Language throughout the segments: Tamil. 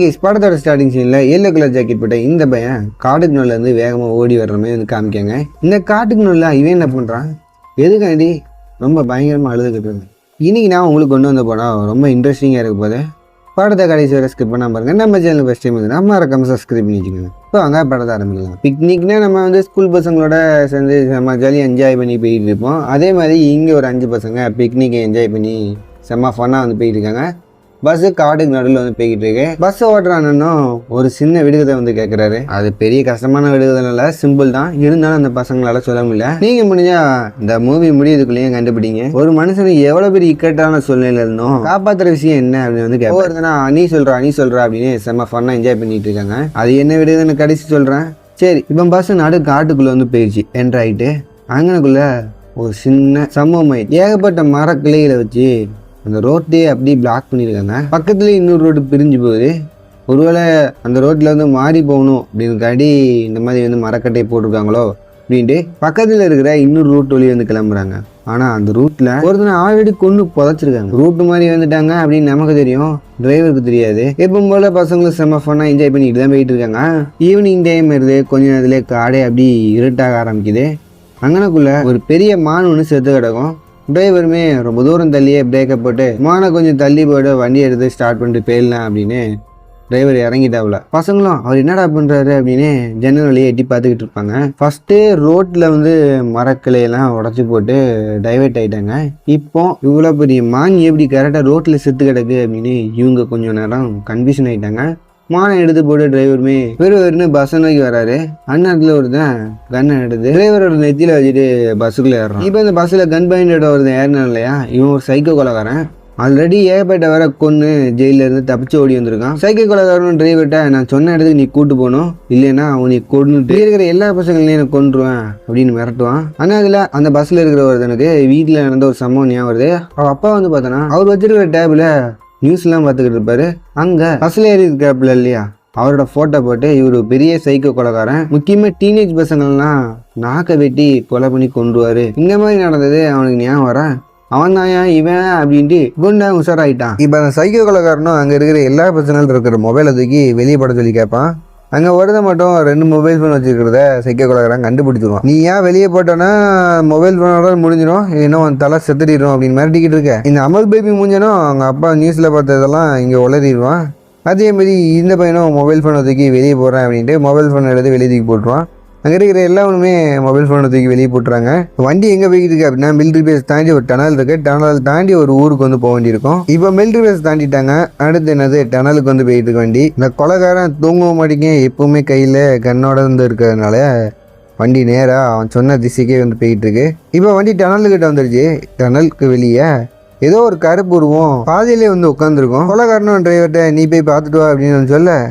கைஸ், படத்தோட ஸ்டார்டிங் சீன்ல எல்லோ கலர் ஜாக்கெட் போட்ட இந்த பையன் காட்டுக்கு நடுல இருந்து வேகமா ஓடி வர்ற மாதிரி வந்து காமிக்காங்க. இந்த காட்டுக்கு நடுல இவன் என்ன பண்றான், எதுக்காண்டி ரொம்ப பயங்கரமா அழுதுகிட்டு இருக்கு. இன்னைக்கு நான் உங்களுக்கு கொண்டு வந்த படம் ரொம்ப இன்ட்ரெஸ்டிங்கா இருக்க போது படத்தை கடைசி வரை ஸ்கிப் பண்ணாம பாருங்க. நம்ம சேனல் ஃபர்ஸ்ட் டைம் வந்து மறக்காம சப்ஸ்கிரைப் பண்ணி வச்சுக்கோங்க. இப்போ அங்கே படத்தை ஆரம்பிக்கலாம். பிக்னிக்னா நம்ம வந்து ஸ்கூல் பசங்களோட சேர்ந்து செம்ம ஜாலியாக என்ஜாய் பண்ணி போயிட்டு இருப்போம். அதே மாதிரி இங்கே ஒரு 5 பசங்க பிக்னிக்கை என்ஜாய் பண்ணி செம்ம ஃபன்னாக வந்து போயிட்டு இருக்காங்க. பஸ்ஸு காட்டுக்கு நடுவில் வந்து போய்கிட்டு இருக்கு. பஸ் ஓட்டுறானுன்னும் ஒரு சின்ன விடுகதை வந்து கேட்குறாரு. அது பெரிய கஷ்டமான விடுகதை இல்லை, சிம்பிள் தான். இருந்தாலும் அந்த பசங்களால சொல்ல முடியல. நீங்க முடிஞ்சா இந்த மூவி முடியதுக்குள்ளேயும் கண்டுபிடிங்க. ஒரு மனுஷனுக்கு எவ்வளவு பெரிய இக்கட்டான சூழ்நிலையில இருந்தோம் காப்பாத்துற விஷயம் என்ன அப்படின்னு வந்து கேட்கறதுனா நீ சொல்றா அப்படின்னு செம்ம ஃபன்னா என்ஜாய் பண்ணிட்டு இருக்காங்க. அது என்ன விடுகதைன்னு கடைசி சொல்றேன். சரி, இப்போ பஸ் நடு காட்டுக்குள்ள வந்து போயிடுச்சு. என்ட்ராயிட்டு அங்கனுக்குள்ள ஒரு சின்ன சம்பவம் ஆயிடுச்சு. ஏகப்பட்ட மரக்கிளைகளை வச்சு அந்த ரோட்டையே அப்படியே பிளாக் பண்ணியிருக்காங்க. பக்கத்துலேயே இன்னொரு ரோடு பிரிஞ்சு போகுது. ஒருவேளை அந்த ரோட்டில் வந்து மாறி போகணும் அப்படின்னுக்காடி இந்த மாதிரி வந்து மரக்கட்டையை போட்டிருக்காங்களோ அப்படின்ட்டு பக்கத்தில் இருக்கிற இன்னொரு ரூட் வழி வந்து கிளம்புறாங்க. ஆனால் அந்த ரூட்டில் ஒருத்தனை ஆல்ரெடி கொண்டு புதைச்சிருக்காங்க. ரூட்டு மாதிரி வந்துட்டாங்க அப்படின்னு நமக்கு தெரியும், டிரைவருக்கு தெரியாது. எப்பவும் போல பசங்களும் செம்ம ஃபன்னாக என்ஜாய் பண்ணிட்டு தான் போயிட்டு இருக்காங்க. ஈவினிங் டைம் வருது. கொஞ்ச நேரத்துலேயே காடே அப்படி இருட்டாக ஆரம்பிக்குது. அங்கனக்குள்ள ஒரு பெரிய மான் ஒன்று செத்து கிடக்கும். டிரைவருமே ரொம்ப தூரம் தள்ளியே பிரேக்கை போட்டு மானை கொஞ்சம் தள்ளி போய்ட்டு வண்டி எடுத்து ஸ்டார்ட் பண்ணிட்டு போயிடலாம் அப்படின்னு டிரைவர் இறங்கிட்டாவில். பசங்களும் அவர் என்னடா பண்ணுறாரு அப்படின்னு ஜன்னல் வழியை எட்டி பார்த்துக்கிட்டு இருப்பாங்க. ஃபஸ்ட்டு ரோட்டில் வந்து மரக்கிளையெல்லாம் உடச்சி போட்டு டைவெர்ட் ஆகிட்டாங்க. இப்போ இவ்வளோ பெரிய மான் எப்படி கரெக்டாக ரோட்டில் செத்து கிடக்கு அப்படின்னு இவங்க கொஞ்சம் நேரம் கன்ஃபியூஷன் ஆகிட்டாங்க. மானை எடுத்து போட்டு டிரைவருமே வெறும் பஸ் நோக்கி வராரு. அந்நேரத்தில் ஒருத்தன் கன்னை எடுத்து டிரைவரோட நெத்தியில் வச்சுட்டு பஸ்ஸுக்குள்ளே ஏறான். இப்போ இந்த பஸ்ஸில் கன் பாயிண்டோட ஒருத்தன் ஏறினான் இல்லையா, இவன் ஒரு சைக்கோ கொலைக்காரன். ஆல்ரெடி ஏகப்பட்ட வர கொன்று ஜெயிலில் இருந்து தப்பிச்சு ஓடி வந்திருக்கான். சைக்கோ கொலைக்காரன் டிரைவர்கிட்ட நான் சொன்ன இடத்துக்கு நீ கூட்டு போகணும், இல்லைன்னா அவனை கொண்டுட்டு இருக்கிற எல்லா பசங்களையும் எனக்கு கொண்டுருவேன் அப்படின்னு மிரட்டுவான். ஆனால் அதில் அந்த பஸ்ஸில் இருக்கிற ஒருத்தனுக்கு வீட்டில் நடந்த ஒரு சம்பவம் ஞாபகம் வருது. அவள் அப்பா வந்து பார்த்தோன்னா அவர் வச்சிருக்கிற டேபில் நியூஸ்லாம் பார்த்துக்கிட்டு இருப்பாரு. அங்கே பஸ்ல ஏறி இருக்காப்புல இல்லையா, அவரோட போட்டோ போட்டு இவர் பெரிய சைக்கோ கொலைக்காரன், முக்கியமா டீனேஜ் பசங்கள்லாம் நாக்க வெட்டி கொலை பண்ணி கொண்டுருவாரு. இந்த மாதிரி நடந்தது அவனுக்கு ஞாபகம் வர அவன் தான் இவன் அப்படின்ட்டு குண்டா உஷாராயிட்டான். இப்போ அந்த சைக்கோ கொலைக்காரனும் அங்கே இருக்கிற எல்லா பசங்களும் இருக்கிற மொபைலை தூக்கி வெளியே பட சொல்லி கேட்பான். அங்கே ஒருத்த மட்டும் 2 மொபைல் ஃபோன் வச்சுருக்கிறத சைக்கோ கொலைக்காரன் கண்டுபிடிச்சிருவான். நீ ஏன் வெளியே போட்டோன்னா மொபைல் ஃபோனோட முடிஞ்சிடும், இன்னும் தலை செத்துடிடும் அப்படின்னு மிரட்டிக்கிட்டு இருக்க. இந்த அமல் பேபி முடிஞ்சனும் அவங்க அப்பா நியூஸில் பார்த்ததெல்லாம் இங்கே உளறிடுவான். அதே மாதிரி இந்த பையனும் மொபைல் ஃபோனை தூக்கி வெளியே போடுறேன் அப்படின்ட்டு மொபைல் ஃபோனை எடுத்து வெளியே தூக்கி போட்டுருவான். அங்கே இருக்கிற எல்லாருமே மொபைல் ஃபோனை தூக்கி வெளியே போட்டுறாங்க. வண்டி எங்கே போய்கிட்டு இருக்கு அப்படின்னா மிலிட்ரி பேஸ் தாண்டி ஒரு டனல் இருக்கு. டனல் தாண்டி ஒரு ஊருக்கு வந்து போக வேண்டியிருக்கும். இப்போ மிலிட்ரி பேஸ் தாண்டிட்டாங்க. அடுத்து என்னது, டனலுக்கு வந்து போயிட்டு இருக்க வண்டி. இந்த கொலைகாரன் தூங்கவும் மாட்டேங்க, எப்பவுமே கையில் கண்ணோட வந்து இருக்கிறதுனால வண்டி நேராக அவன் சொன்ன திசைக்கே வந்து போயிட்டு இருக்கு. இப்போ வண்டி டனலுக்கிட்ட வந்துருச்சு. டனலுக்கு வெளியே ஏதோ ஒரு கருப்பு உருவம் பாதியிலே வந்து உட்காந்துருக்கும். கொலைகாரனும் டிரைவர்கிட்ட நீ போய் பார்த்துட்டு வா அப்படின்னு சொல்ல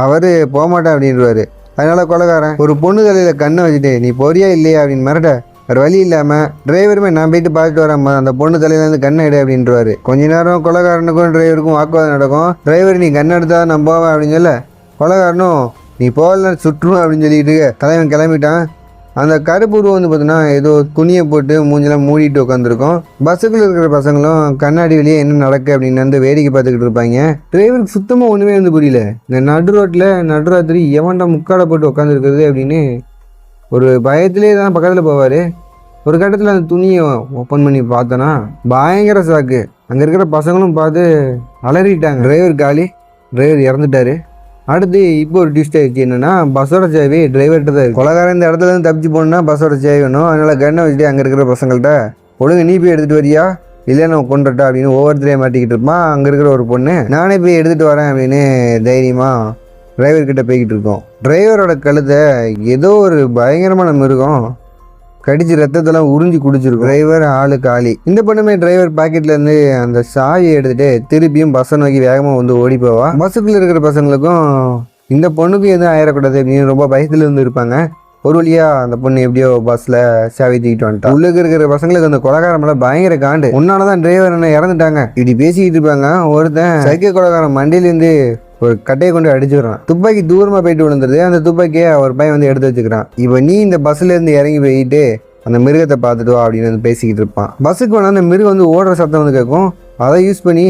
அவர் போகமாட்டேன் அப்படின்றாரு. அதனால கொலைகாரன் ஒரு பொண்ணு தலையில் கண்ணை வச்சுட்டு நீ போறியா இல்லையா அப்படின்னு மிரட்ட ஒரு வழி இல்லாமல் டிரைவருமே நான் போயிட்டு பார்த்துட்டு வரேன், அந்த பொண்ணு தலையிலேருந்து கண்ணை எடு அப்படின்றாரு. கொஞ்ச நேரம் கொலைகாரனுக்கும் டிரைவருக்கும் வாக்குவாதம் நடக்கும். டிரைவர் நீ கண்ணை எடுத்தா நான் போவேன் அப்படின்னு சொல்ல கொலைகாரனும் நீ போகல சுற்றுவேன் அப்படின்னு சொல்லிட்டு தலைவன் கிளம்பிட்டான். அந்த கருப்பு உருவம் வந்து பார்த்தீங்கன்னா ஏதோ துணியை போட்டு மூஞ்செல்லாம் மூடிட்டு உட்காந்துருக்கும். பஸ்ஸுக்குள்ள இருக்கிற பசங்களும் கண்ணாடி வெளியே என்ன நடக்கு அப்படின்னு வந்து வேடிக்கை பார்த்துக்கிட்டு இருப்பாங்க. டிரைவருக்கு சுத்தமாக ஒன்றுமே வந்து புரியல. இந்த நடு ரோட்டில் நடுராத்திரி எவன்டா முக்காடை போட்டு உட்காந்துருக்குறது அப்படின்னு ஒரு பயத்திலே தான் பக்கத்தில் போவார். ஒரு கட்டத்தில் அந்த துணியை ஓப்பன் பண்ணி பார்த்தோன்னா பயங்கர சாக்கு. அங்கே இருக்கிற பசங்களும் பார்த்து அலறிட்டாங்க. டிரைவர் காலி, டிரைவர் இறந்துட்டாரு. அடுத்து இப்போ ஒரு ட்விஸ்ட் ஆயிடுச்சு. என்னன்னா பஸ்ஸோட சேவை டிரைவர்கிட்ட தான் இருக்கு. கொலைகாரன் இந்த இடத்துல இருந்து தப்பிச்சு போகணுன்னா பஸ்ஸோட சேவை வேணும். அதனால கண்ணை வச்சுட்டு அங்கே இருக்கிற பசங்கள்கிட்ட ஒழுங்கு நீ போய் எடுத்துகிட்டு வரியா இல்லை நான் கொண்டுட்டா அப்படின்னு ஒவ்வொருத்தரையும் மாட்டிக்கிட்டு இருப்பான். அங்கே இருக்கிற ஒரு பொண்ணு நானே போய் எடுத்துகிட்டு வரேன் அப்படின்னு தைரியமாக டிரைவர்கிட்ட போய்கிட்டு இருக்கோம். டிரைவரோட கழுத்தை ஏதோ ஒரு பயங்கரமான மிருகம் கடிச்சு ரத்தத்தெல்லாம் உறிஞ்சி குடிச்சிருக்கும். டிரைவர் ஆளு காலி. இந்த பொண்ணுமே டிரைவர் பாக்கெட்ல இருந்து அந்த சாவியை எடுத்துட்டு திருப்பியும் பஸ்ஸை நோக்கி வேகமா வந்து ஓடி போவா. பஸ்ஸுக்குள்ள இருக்கிற பசங்களுக்கும் இந்த பொண்ணுக்கும் எதுவும் ஆயிடக்கூடாது அப்படின்னு ரொம்ப பயத்துல இருந்து இருப்பாங்க. ஒரு வழியா அந்த பொண்ணு எப்படியோ பஸ்ல சாவி தூக்கிட்டு வந்துட்டா. உள்ள இருக்கிற பசங்களுக்கு அந்த கொலைகாரமெல்லாம் பயங்கர காண்டு. உன்னாலதான் டிரைவர் என்ன இறந்துட்டாங்க இப்படி பேசிக்கிட்டு இருப்பாங்க. ஒருத்தன் சைக்கிள் கொலைகாரன் மண்டியிலேருந்து ஒரு கட்டையை கொண்டு அடிச்சுடுறான். துப்பாக்கி தூரமாக போயிட்டு விழுந்துருது. அந்த துப்பாக்கியை அவர் பையன் வந்து எடுத்து வச்சுக்கிறான். இப்போ நீ இந்த பஸ்ல இருந்து இறங்கி போயிட்டு அந்த மிருகத்தை பார்த்துட்டு வா அப்படின்னு வந்து பேசிக்கிட்டு இருப்பான். பஸ்ஸுக்கு வேணா அந்த மிருகம் வந்து ஓடுற சத்தம் வந்து கேட்கும். அதை யூஸ் பண்ணி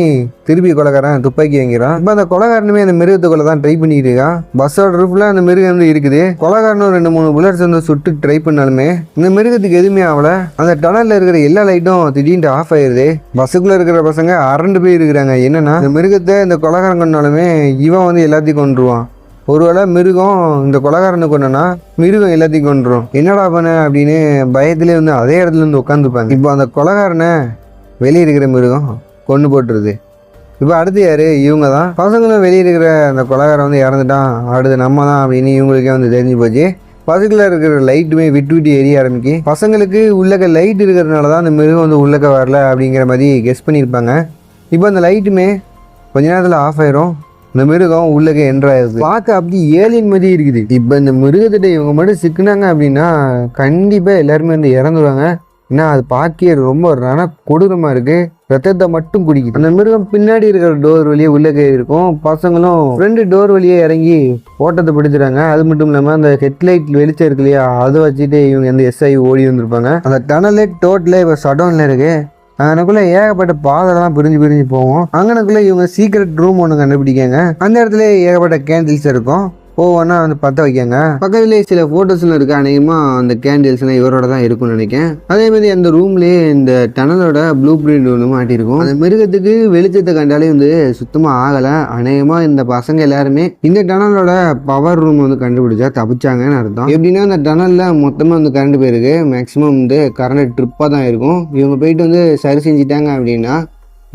திருப்பி கொலைக்காரன் துப்பாக்கி வாங்கிறான். இப்போ அந்த கொலைக்காரனுமே அந்த மிருகத்தை கொலை தான் ட்ரை பண்ணிட்டு இருக்கான். பஸ்ஸோட ரூஃப்ல அந்த மிருகம் வந்து இருக்குது. கொலைக்காரனும் 2-3 புல்லட்ஸ் வந்து சுட்டு ட்ரை பண்ணாலுமே இந்த மிருகத்துக்கு எதுவுமே ஆகல. அந்த டனல்ல இருக்கிற எல்லா லைட்டும் திடீர்னு ஆஃப் ஆயிருது. பஸ்ஸுக்குள்ள இருக்கிற பசங்க அரண்டு போய் இருக்கிறாங்க. என்னன்னா இந்த மிருகத்தை இந்த கொலைக்காரன் கொண்டாலுமே இவன் வந்து எல்லாத்தையும் கொண்டுருவான். ஒருவேளை மிருகம் இந்த கொலைகாரனை கொண்டனா மிருகம் எல்லாத்தையும் கொண்டுரும். என்னடா பண்ண அப்படின்னு பயத்திலே வந்து அதே இடத்துல இருந்து உட்காந்துப்பாங்க. இப்போ அந்த கொலைகாரனை வெளியே இருக்கிற மிருகம் கொண்டு போட்டுருது. இப்போ அடுத்து யாரு? இவங்க தான். பசங்களும் வெளியே இருக்கிற அந்த கொலைகாரன் வந்து இறந்துட்டான், அடுத்து நம்ம தான் அப்படின்னு இவங்களுக்கே வந்து தெரிஞ்சு போச்சு. பசங்களில் இருக்கிற லைட்டுமே விட்டு விட்டு எரிய ஆரம்பிக்கு. பசங்களுக்கு உள்ளக்க லைட் இருக்கிறதுனால தான் அந்த மிருகம் வந்து உள்ளக்க வரல அப்படிங்கிற மாதிரி கெஸ் பண்ணியிருப்பாங்க. இப்போ அந்த லைட்டுமே கொஞ்ச நேரத்தில் ஆஃப் ஆயிரும். இந்த மிருகம் உள்ளக்க என்ட்ராயிருது. பார்க்க அப்படி ஏலியன் மாதிரி இருக்குது. இப்போ இந்த மிருகத்திட்ட இவங்க மட்டும் சிக்கினாங்க அப்படின்னா கண்டிப்பாக எல்லாருமே வந்து இறந்துருவாங்க. ஏன்னா அது பார்க்க ரொம்ப கொடூரமாக இருக்குது. ரத்தத்தை மட்டும் குடிக்குது. அந்த மிருகம் பின்னாடி இருக்கிற டோர் வழியே உள்ளே இருக்கும். பசங்களும் 2 டோர் வழியே இறங்கி ஓட்டத்தை பிடிச்சிட்டாங்க. அது மட்டும் இல்லாமல் அந்த ஹெட்லைட் வெளிச்சம் இருக்கு இல்லையா, அதை வச்சுட்டு இவங்க வந்து எஸ்ஐ ஓடி வந்திருப்பாங்க. அந்த டனலே டோட்டலே இப்போ ஷட்டவுனில் இருக்கு. அங்கனக்குள்ளே ஏகப்பட்ட பாதைலாம் பிரிஞ்சு போவோம். அங்கனக்குள்ளே இவங்க சீக்ரெட் ரூம் ஒன்று கண்டுபிடிக்காங்க. அந்த இடத்துல ஏகப்பட்ட கேண்டில்ஸ் இருக்கும். ஒவ்வொன்றா வந்து பற்ற வைக்காங்க. பக்கத்துலேயே சில ஃபோட்டோஸ்லாம் இருக்குது. அநேகமாக அந்த கேண்டில்ஸ்லாம் இவரோட தான் இருக்கும்னு நினைக்கிறேன். அதே மாதிரி அந்த ரூம்லேயே இந்த டனலோட ப்ளூ பிரிண்ட் ஒன்று மாட்டியிருக்கும். அந்த மிருகத்துக்கு வெளிச்சத்தை கண்டாலே வந்து சுத்தமாக ஆகலை. அநேகமாக இந்த பசங்க எல்லாருமே இந்த டனலோட பவர் ரூம் வந்து கண்டுபிடிச்சா தப்பிச்சாங்கன்னு அர்த்தம். எப்படின்னா அந்த டனலில் மொத்தமாக வந்து கரண்ட் போயிருக்கு. மேக்ஸிமம் வந்து கரண்ட் ட்ரிப்பாக தான் இருக்கும். இவங்க போயிட்டு வந்து சரி செஞ்சிட்டாங்க அப்படின்னா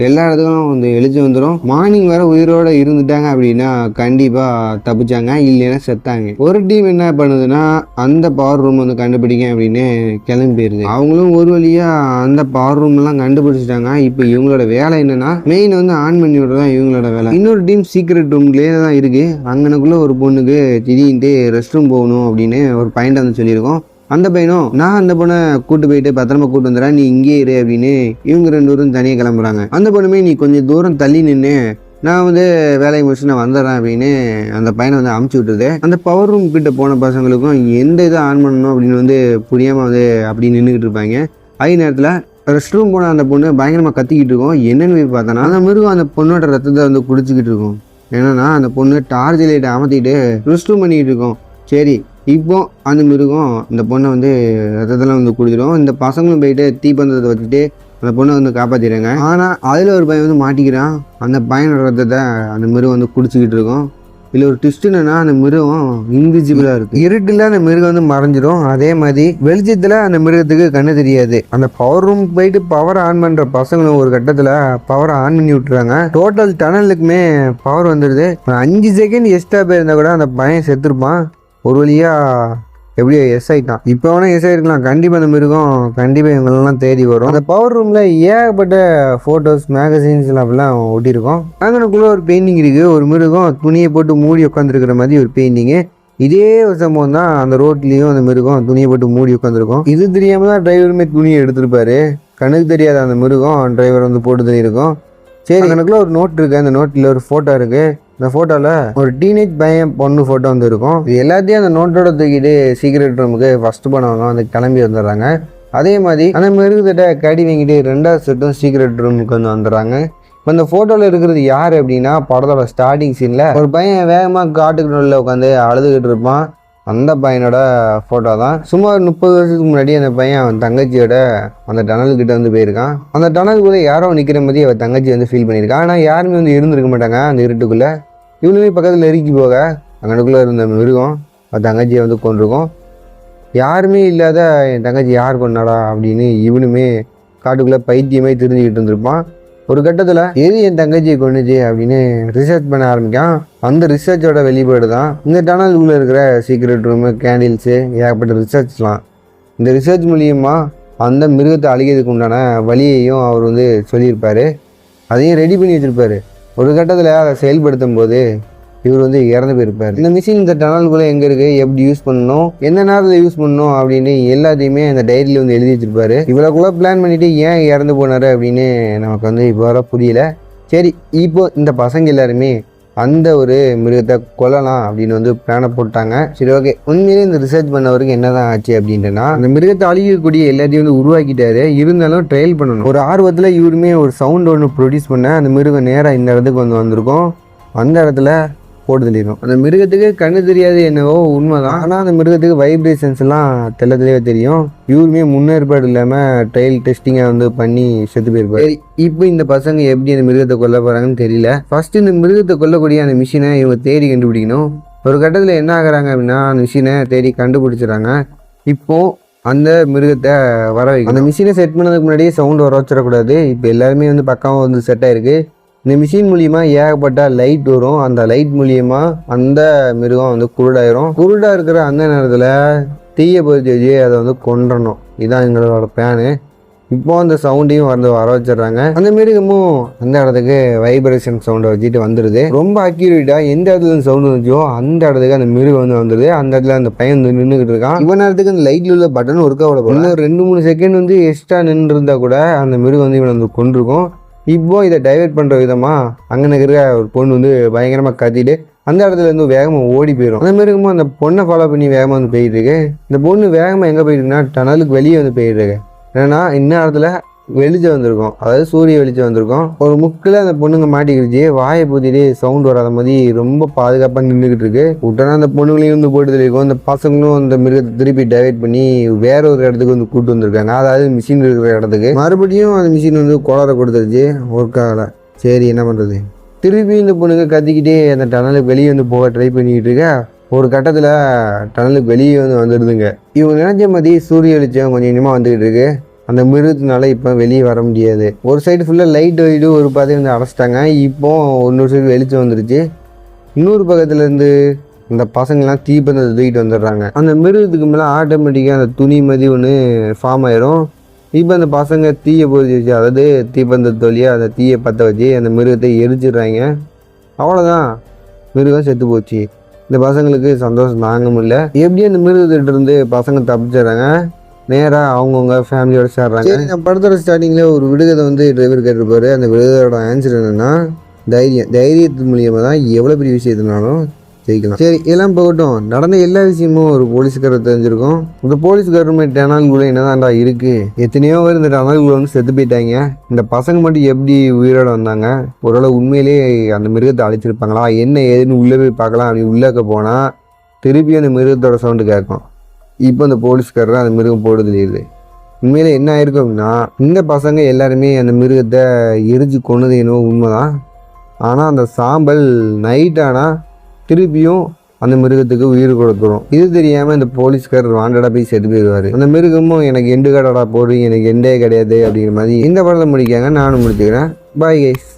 எல்லா இடத்துக்கும் வந்து எழுச்சி வந்துடும். மார்னிங் வர உயிரோடு இருந்துட்டாங்க அப்படின்னா கண்டிப்பாக தப்பிச்சாங்க, இல்லைன்னா செத்தாங்க. ஒரு டீம் என்ன பண்ணுதுன்னா அந்த பவர் ரூம் வந்து கண்டுபிடிங்க அப்படின்னு கிளம்பி போயிருது. அவங்களும் ஒரு வழியாக அந்த பவர் ரூம்லாம் கண்டுபிடிச்சிட்டாங்க. இப்போ இவங்களோட வேலை என்னன்னா மெயின் வந்து ஆன் பண்ணி விடுறதான் இவங்களோட வேலை. இன்னொரு டீம் சீக்ரெட் ரூம்லேயே தான் இருக்குது. அங்கனக்குள்ளே ஒரு பொண்ணுக்கு திடீர்னு ரெஸ்ட் ரூம் போகணும் அப்படின்னு ஒரு பாயிண்ட் வந்து சொல்லியிருக்கோம். அந்த பையனும் நான் அந்த பொண்ணை கூட்டு போயிட்டு பத்திரமா கூட்டு வந்துடுறேன், நீ இங்கே இரு அப்படின்னு இவங்க 2 பேரும் தனியாக கிளம்புறாங்க. அந்த பொண்ணுமே நீ கொஞ்சம் தூரம் தள்ளி நின்று நான் வந்து வேலையை முடிச்சு நான் வந்துடுறேன் அப்படின்னு அந்த பையனை வந்து அமுச்சு விட்டுருது. அந்த பவர் ரூம் கிட்ட போன பசங்களுக்கும் எந்த இதை ஆன் பண்ணணும் அப்படின்னு வந்து புரியாமல் வந்து அப்படி நின்றுக்கிட்டு இருப்பாங்க. அதே நேரத்தில் ரெஸ்ட் ரூம் போன அந்த பொண்ணு பயங்கரமாக கத்திக்கிட்டு இருக்கும். என்னென்னு போய் பார்த்தோன்னா அந்த மிருகம் அந்த பொண்ணோட ரத்தத்தை வந்து குடிச்சிக்கிட்டு இருக்கும். என்னன்னா அந்த பொண்ணு டார்ச் லைட்டை அமர்த்திட்டு ரெஸ்ட் ரூம் பண்ணிக்கிட்டு இருக்கும். சரி, இப்போ அந்த மிருகம் இந்த பொண்ணை வந்து ரத்தத்தெல்லாம் வந்து குடிச்சிடும். இந்த பசங்களும் போயிட்டு தீப்பந்தத்தை வச்சுட்டு அந்த பொண்ணை வந்து காப்பாற்றிடுறாங்க. ஆனால் அதில் ஒரு பையன் வந்து மாட்டிக்கிறான். அந்த பையனோட ரத்தத்தை அந்த மிருகம் வந்து குடிச்சிக்கிட்டு இருக்கும். இதில் ஒரு ட்விஸ்ட் என்னன்னா அந்த மிருகம் இன்விசிபிளாக இருக்குது. இருட்டில் அந்த மிருகம் வந்து மறைஞ்சிடும். அதே மாதிரி வெளிச்சத்தில் அந்த மிருகத்துக்கு கண்ணு தெரியாது. அந்த பவர் ரூம் போயிட்டு பவர் ஆன் பண்ணுற பசங்களும் ஒரு கட்டத்தில் பவரை ஆன் பண்ணி விட்டுறாங்க. டோட்டல் டனலுக்குமே பவர் வந்துடுது. 5 செகண்ட் எக்ஸ்ட்ரா போயிருந்தா கூட அந்த பையன் செத்துருப்பான். ஒரு வழியாக எப்படியோ எஸ் ஆகிட்டான். இப்போ வேணால் எஸ் ஆகிருக்கலாம். கண்டிப்பாக அந்த மிருகம் கண்டிப்பாக இவங்களெல்லாம் தேடி வரும். அந்த பவர் ரூமில் ஏகப்பட்ட ஃபோட்டோஸ் மேகசின்ஸ்லாம் அப்படிலாம் ஒட்டியிருக்கோம். அங்கனுக்குள்ளே ஒரு பெயிண்டிங் இருக்குது. ஒரு மிருகம் துணியை போட்டு மூடி உட்காந்துருக்கிற மாதிரி ஒரு பெயிண்டிங்கு. இதே ஒரு சம்பவம் தான் அந்த ரோட்லேயும் அந்த மிருகம் துணியை போட்டு மூடி உட்காந்துருக்கும். இது தெரியாமல் தான் டிரைவருமே துணியை எடுத்திருப்பாரு. கண்ணுக்கு தெரியாத அந்த மிருகம் டிரைவர் வந்து போட்டு தண்ணியிருக்கும். சரி, அங்கனுக்குள்ளே ஒரு நோட் இருக்குது. அந்த நோட்டில் ஒரு ஃபோட்டோ இருக்குது. இந்த ஃபோட்டோவில் ஒரு டீனேஜ் பையன் பொண்ணு ஃபோட்டோ வந்து இருக்கும். இது எல்லாத்தையும் அந்த நோட்டோட தூக்கிட்டு சீக்ரெட் ரூமுக்கு ஃபஸ்ட்டு போனவங்க வந்து கிளம்பி வந்துடுறாங்க. அதே மாதிரி அந்த மிருகத்திட்ட கடி வாங்கிட்டு 2வது செட்டும் சீக்ரெட் ரூமுக்கு வந்து வந்துடுறாங்க. இப்போ இந்த ஃபோட்டோவில் இருக்கிறது யார் அப்படின்னா படத்தோட ஸ்டார்டிங் சீனில் ஒரு பையன் வேகமாக காட்டுக்கு நடுவில் உட்காந்து அழுதுகிட்டு இருப்பான். அந்த பையனோட ஃபோட்டோ தான். சுமார் 30 வருஷத்துக்கு முன்னாடி அந்த பையன் அவன் தங்கச்சியோட அந்த டனல்கிட்ட வந்து போயிருக்கான். அந்த டனலுக்குள்ளே யாரோ நிற்கிற மாதிரி அவன் தங்கச்சி வந்து ஃபீல் பண்ணியிருக்கான். ஆனால் யாருமே வந்து இருந்திருக்க மாட்டாங்க அந்த இருட்டுக்குள்ளே. இவனுமே பக்கத்தில் நெருக்கி போக அங்கனுக்குள்ளே இருந்த மிருகம் அவன் தங்கச்சியை வந்து கொண்டிருக்கும். யாருமே இல்லாத என் தங்கச்சி யார் கொண்டாடா அப்படின்னு இவனுமே காட்டுக்குள்ளே பைத்தியமே தெரிஞ்சுக்கிட்டு இருந்திருப்பான். ஒரு கட்டத்தில் எது என் தங்கச்சியை கொண்டுச்சு அப்படின்னு ரிசர்ச் பண்ண ஆரம்பிக்கான். அந்த ரிசர்ச்சோட வெளிப்பாடு தான் இந்த டனலுக்குள்ளே இருக்கிற சீக்ரெட் ரூமு, கேண்டில்ஸு, ஏகப்பட்ட ரிசர்ச்லாம். இந்த ரிசர்ச் மூலியமாக அந்த மிருகத்தை அழிக்கிறதுக்கு உண்டான வழியையும் அவர் வந்து சொல்லியிருப்பார். அதையும் ரெடி பண்ணி வச்சுருப்பார். ஒரு கட்டத்தில் அதை செயல்படுத்தும் போது இவர் வந்து இறந்து போயிருப்பார். இந்த மிஷின் இந்த டனலுக்குள்ளே எங்கே இருக்குது, எப்படி யூஸ் பண்ணணும், எந்த நேரத்தில் யூஸ் பண்ணணும் அப்படின்னு எல்லாத்தையுமே அந்த டைரியில் வந்து எழுதி வச்சிருப்பாரு. இவ்வளோக்குள்ளே பிளான் பண்ணிவிட்டு ஏன் இறந்து போனார் அப்படின்னு நமக்கு வந்து இப்போ வர புரியல. சரி, இப்போ இந்த பசங்க எல்லாருமே அந்த ஒரு மிருகத்தை கொல்லலாம் அப்படின்னு வந்து பிளானை போட்டாங்க. சரி, ஓகே. உண்மையிலே இந்த ரிசர்ச் பண்ணவருக்கு என்னதான் ஆச்சு அப்படின்ட்டுனா, அந்த மிருகத்தை அழிக்கக்கூடிய எல்லாத்தையும் வந்து உருவாக்கிட்டாரு. இருந்தாலும் ட்ரையல் பண்ணணும். ஒரு ஆர்வத்தில் இவருமே ஒரு சவுண்ட் ஒன்று ப்ரொடியூஸ் பண்ண அந்த மிருகம் நேராக இந்த இடத்துக்கு வந்து வந்திருக்கும். அந்த இடத்துல போட்டு தள்ளிடும். அந்த மிருகத்துக்கு கண்ணு தெரியாது என்னவோ உண்மைதான். ஆனால் அந்த மிருகத்துக்கு வைப்ரேஷன்ஸ் எல்லாம் தெளிவாக தெரியும். இவருமே முன்னேற்பாடு இல்லாமல் ட்ரையல் டெஸ்டிங்கை வந்து பண்ணி செத்து போயிருப்பாரு. இப்போ இந்த பசங்க எப்படி அந்த மிருகத்தை கொல்ல போகிறாங்கன்னு தெரியல. ஃபர்ஸ்ட் இந்த மிருகத்தை கொல்லக்கூடிய அந்த மிஷினை இவங்க தேடி கண்டுபிடிக்கணும். ஒரு கட்டத்தில் என்ன ஆகுறாங்க அப்படின்னா, அந்த மிஷினை தேடி கண்டுபிடிச்சிடறாங்க. இப்போ அந்த மிருகத்தை வர வைக்கும். அந்த மிஷினை செட் பண்ணதுக்கு முன்னாடியே சவுண்ட் வர வச்சிடக்கூடாது. இப்போ எல்லாருமே வந்து பக்கம் வந்து செட் ஆயிருக்கு. இந்த மிஷின் மூலியமா ஏகப்பட்ட லைட் வரும். அந்த லைட் மூலியமா அந்த மிருகம் வந்து குருடாயிரும். குருடா இருக்கிற அந்த நேரத்தில் தீய பொறுத்து வச்சு அதை வந்து கொன்றணும். இதுதான் எங்களோட பிளானு. இப்போ அந்த சவுண்டையும் வர வச்சிடுறாங்க. அந்த மிருகமும் அந்த இடத்துக்கு வைப்ரேஷன் சவுண்டை வச்சுட்டு வந்துடுது. ரொம்ப அக்யூரேட்டா எந்த இடத்துல சவுண்ட் வந்துச்சோ அந்த இடத்துக்கு அந்த மிருகம் வந்து வந்துடுது. அந்த இடத்துல அந்த பையன் வந்து நின்றுக்கிட்டு இருக்கான். இவன் நேரத்துக்கு அந்த லைட்ல உள்ள பட்டன் ஒர்க் ஆகல போல. இன்னும் 2-3 செகண்ட் வந்து எக்ஸ்ட்ரா நின்று இருந்தா கூட அந்த மிருகம் வந்து இவனை வந்து கொண்டிருக்கும். இப்போ இதை டைவெர்ட் பண்ணுற விதமாக அங்கே இருக்கிற ஒரு பொண்ணு வந்து பயங்கரமாக கத்திட்டு அந்த இடத்துல இருந்து வேகமாக ஓடி போயிடும். அந்த மிருகமும் அந்த பொண்ணை ஃபாலோ பண்ணி வேகமாக வந்து போயிட்டு இருக்கு. இந்த பொண்ணு வேகமாக எங்கே போயிட்டுருக்குன்னா டனலுக்கு வெளியே வந்து போயிட்டு இருக்கு. ஏன்னா இடத்துல வெளிச்சம் வந்திருக்கும், அதாவது சூரிய வெளிச்சம் வந்திருக்கும். ஒரு முக்கில் அந்த பொண்ணுங்க மாட்டிக்கிடுச்சு. வாயை பூத்திட்டு சவுண்ட் வராத மாதிரி ரொம்ப பாதுகாப்பாக நின்றுக்கிட்டு இருக்கு. உடனே அந்த பொண்ணுங்களையும் வந்து போட்டு இருக்கும். அந்த பசங்களும் அந்த மிருகத்தை திருப்பி டைவெர்ட் பண்ணி வேற ஒரு இடத்துக்கு வந்து கூட்டு வந்திருக்காங்க. அதாவது மிஷின் இருக்கிற இடத்துக்கு. மறுபடியும் அந்த மிஷின் வந்து கோளாறை கொடுத்துருச்சு, ஒர்க் ஆகலை. சரி, என்ன பண்ணுறது? திருப்பி இந்த பொண்ணுங்க கத்திக்கிட்டே அந்த டனலுக்கு வெளியே வந்து போக ட்ரை பண்ணிக்கிட்டு இருக்க. ஒரு கட்டத்தில் டனலுக்கு வெளியே வந்து வந்துடுதுங்க. இவங்க நினைச்ச மாதிரி சூரிய வெளிச்சம் கொஞ்சம் கொஞ்சமாக வந்துக்கிட்டு இருக்கு. அந்த மிருகத்தினால இப்போ வெளியே வர முடியாது. ஒரு சைடு ஃபுல்லாக லைட் வைடு ஒரு பாதை வந்து அடைச்சிட்டாங்க. இப்போ இன்னொரு சைடு வெளிச்சம் வந்துருச்சு. இன்னொரு பக்கத்துலேருந்து இந்த பசங்கள்லாம் தீப்பந்தத்தை தூக்கிட்டு வந்துடுறாங்க. அந்த மிருகத்துக்கு மேலே ஆட்டோமேட்டிக்காக அந்த துணி மாதிரி ஒன்று ஃபார்ம் ஆயிரும். இப்போ அந்த பசங்க தீயை பொறிச்சு வச்சு, அதாவது தீப்பந்தத்தை வழியாக அந்த தீயை பற்ற வச்சு அந்த மிருகத்தை எரிச்சிடுறாங்க. அவ்வளோதான், மிருகம் செத்து போச்சு. இந்த பசங்களுக்கு சந்தோஷம் தாங்க முடியல. எப்படியும் அந்த மிருகத்திட்ட இருந்து பசங்க தப்பிச்சிடுறாங்க. நேராக அவங்கவுங்க ஃபேமிலியோட சேர்றாங்க. சரி, நான் படத்தோட ஸ்டார்டிங்கில் ஒரு விடுகதை வந்து டிரைவர் கேட்டிருப்பாரு. அந்த விடுகதையோட ஆன்சர் என்னென்னா தைரியத்து மூலியமாக தான் எவ்வளோ பெரிய விஷயத்தினாலும் ஜெயிக்கலாம். சரி, இதெல்லாம் போகட்டும். நடந்த எல்லா விஷயமும் ஒரு போலீஸ்காரர் தெரிஞ்சிருக்கும். இந்த போலீஸ்காரமே டனல்குள்ளே என்னதான்டா இருக்குது, எத்தனையோ பேர் இந்த டனல்குள்ளே வந்து செத்து போயிட்டாங்க. இந்த பசங்க மட்டும் எப்படி உயிரோட வந்தாங்க? ஒருவேளை உண்மையிலேயே அந்த மிருகத்தை அழைச்சிருப்பாங்களா? என்ன ஏதுன்னு உள்ளே போய் பார்க்கலாம். அப்படி உள்ளக்க போனால் திருப்பி அந்த மிருகத்தோட சவுண்டு கேட்கும். இப்போ அந்த போலீஸ்காரர் அந்த மிருகம் போடுதலிடுது. உண்மையிலே என்ன ஆயிருக்கும் அப்படின்னா, இந்த பசங்க எல்லாருமே அந்த மிருகத்தை எரிஞ்சு கொண்டது என்னவோ உண்மைதான். ஆனால் அந்த சாம்பல் நைட் ஆனால் திருப்பியும் அந்த மிருகத்துக்கு உயிர் கொடுத்துரும். இது தெரியாமல் இந்த போலீஸ்காரர் வாண்டடா போய் செத்து போயிடுவார். அந்த மிருகமும் எனக்கு எண்டு கடடா போடுறீங்க, எனக்கு எண்டே கிடையாது அப்படிங்கிற மாதிரி இந்த படத்தை முடிக்காங்க. நானும் முடிச்சுக்கிறேன். Bye guys.